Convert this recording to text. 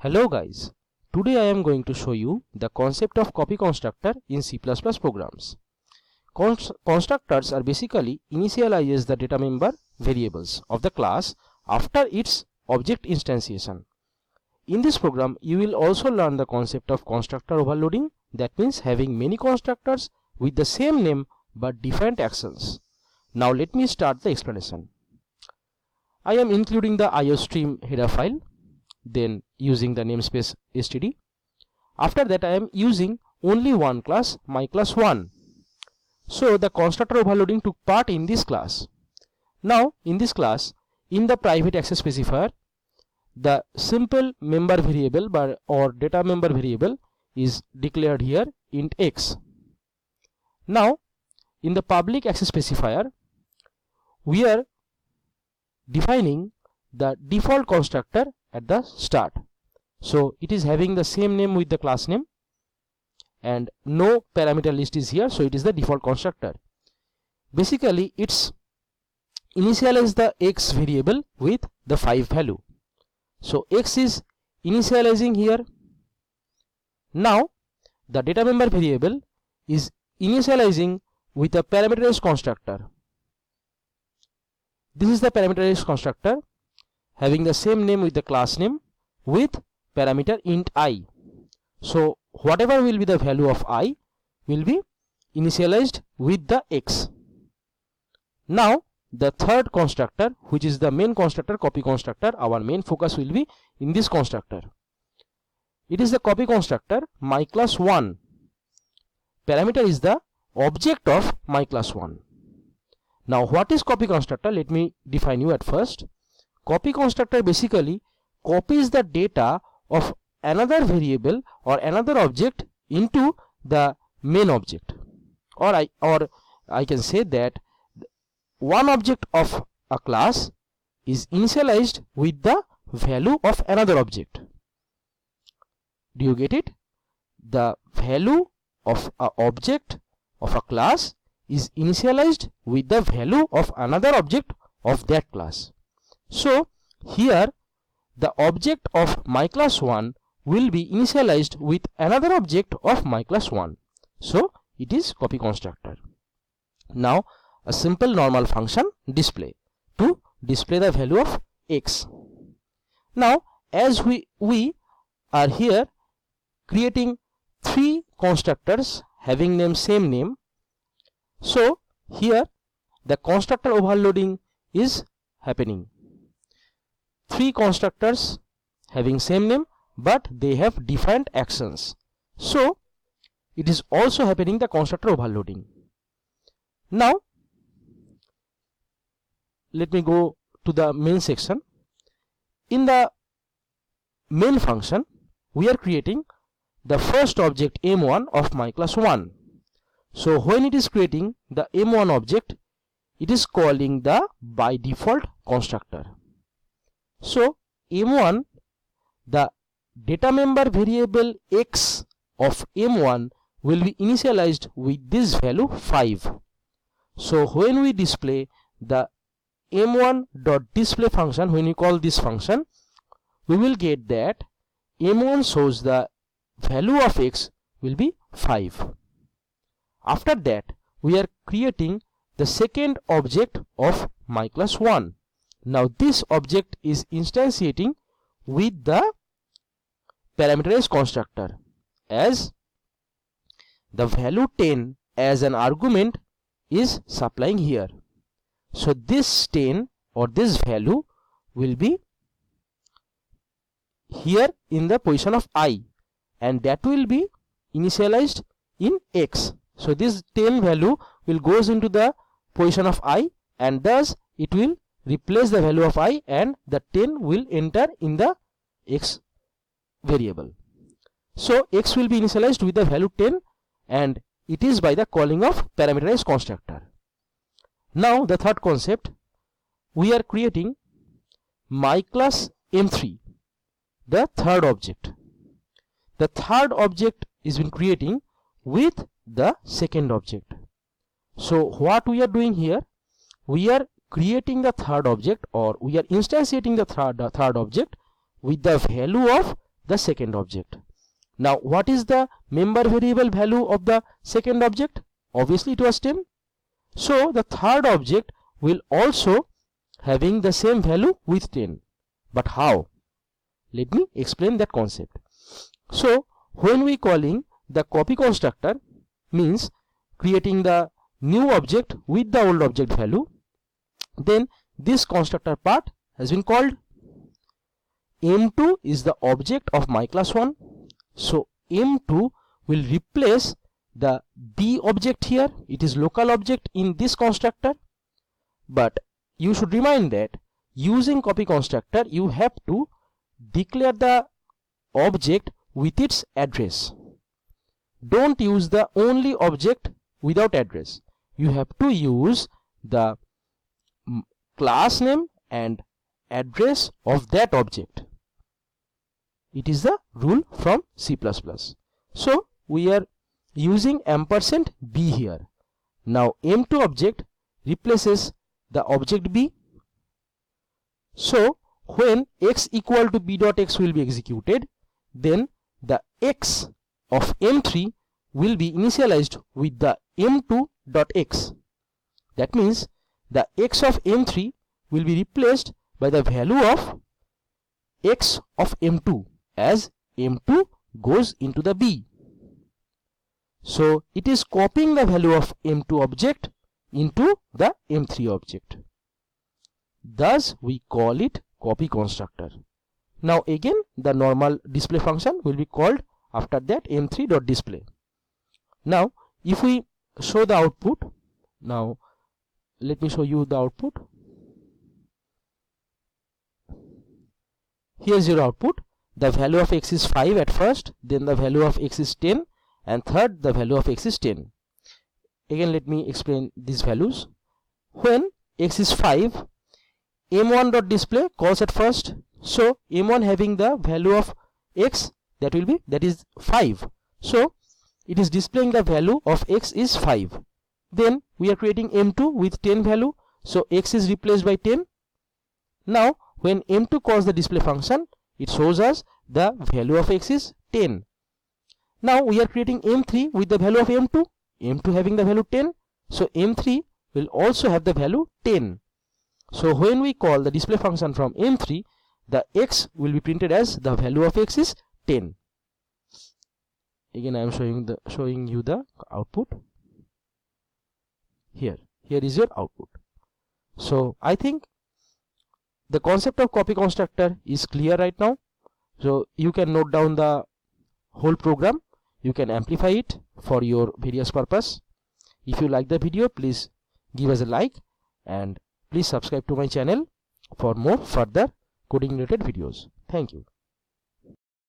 Hello guys, today I am going to show you the concept of copy constructor in C++ programs. Constructors are basically initialize the data member variables of the class after its object instantiation. In this program, you will also learn the concept of constructor overloading, that means having many constructors with the same name but different actions. Now let me start the explanation. I am including the IOStream header file, then using the namespace std. After that I am using only one class, my class 1. So the constructor overloading took part in this class. Now in this class, in the private access specifier, the simple member variable or data member variable is declared here int x. Now in the public access specifier, we are defining the default constructor at the start. So it is having the same name with the class name and no parameter list is here, so it is the default constructor. Basically it's initialize the x variable with the 5 value. So x is initializing here. Now the data member variable is initializing with a parameterized constructor. This is the parameterized constructor having the same name with the class name with parameter int I. So whatever will be the value of I will be initialized with the x. Now the third constructor, which is the main constructor, copy constructor, our main focus will be in this constructor. It is the copy constructor my class 1. Parameter is the object of my class 1. Now what is copy constructor? Let me define you at first. Copy constructor basically copies the data of another variable or another object into the main object, or I can say that one object of a class is initialized with the value of another object. Do you get it? The value of an object of a class is initialized with the value of another object of that class. So here the object of my class 1 will be initialized with another object of my class 1. So it is copy constructor. Now a simple normal function display to display the value of x. Now as we are here creating 3 constructors having same name, so here the constructor overloading is happening. 3 constructors having same name but they have different actions, so it is also happening the constructor overloading. Now let me go to the main section. In the main function we are creating the first object m1 of my class 1. So when it is creating the m1 object, it is calling the by default constructor. So m1, the data member variable x of m1 will be initialized with this value 5. So when we display the m1.display function, when we call this function, we will get that m1 shows the value of x will be 5. After that we are creating the second object of my class 1. Now this object is instantiating with the parameterized constructor as the value 10 as an argument is supplying here. So this 10 or this value will be here in the position of I, and that will be initialized in x. So this 10 value will goes into the position of I, and thus it will replace the value of I, and the 10 will enter in the x variable. So x will be initialized with the value 10, and it is by the calling of parameterized constructor. Now the third concept, we are creating my class m3, the third object. The third object is been creating with the second object. So what we are doing here, we are creating the third object, or we are instantiating the third object with the value of the second object. Now what is the member variable value of the second object? Obviously it was 10. So the third object will also having the same value with 10. But how? Let me explain that concept. So when we calling the copy constructor, means creating the new object with the old object value, then this constructor part has been called. M2 is the object of my class 1. So M2 will replace the B object here. It is local object in this constructor. But you should remind that using copy constructor, you have to declare the object with its address. Don't use the only object without address. You have to use the class name and address of that object. It is the rule from C++. So we are using ampersand B here. Now M2 object replaces the object B. So when x equal to b dot x will be executed, then the x of M3 will be initialized with the M2 dot x. That means the x of M3 will be replaced by the value of x of M2 as M2 goes into the B. So it is copying the value of M2 object into the M3 object. Thus we call it copy constructor. Now again the normal display function will be called after that M3.display. Now if we show the output, now let me show you the output. Here is your output. The value of x is 5 at first, then the value of x is 10, and third the value of x is 10. Again let me explain these values. When x is 5, M1.display calls at first. So M1 having the value of x, that is 5. So it is displaying the value of x is 5. Then we are creating M2 with 10 value. So x is replaced by 10. Now when M2 calls the display function, it shows us the value of x is 10. Now we are creating M3 with the value of M2. M2 having the value 10. So M3 will also have the value 10. So when we call the display function from M3, the x will be printed as the value of x is 10. Again I am showing you the output. Here is your output. So I think the concept of copy constructor is clear right now. So you can note down the whole program. You can amplify it for your various purpose. If you like the video, please give us a like and please subscribe to my channel for more further coding related videos. Thank you.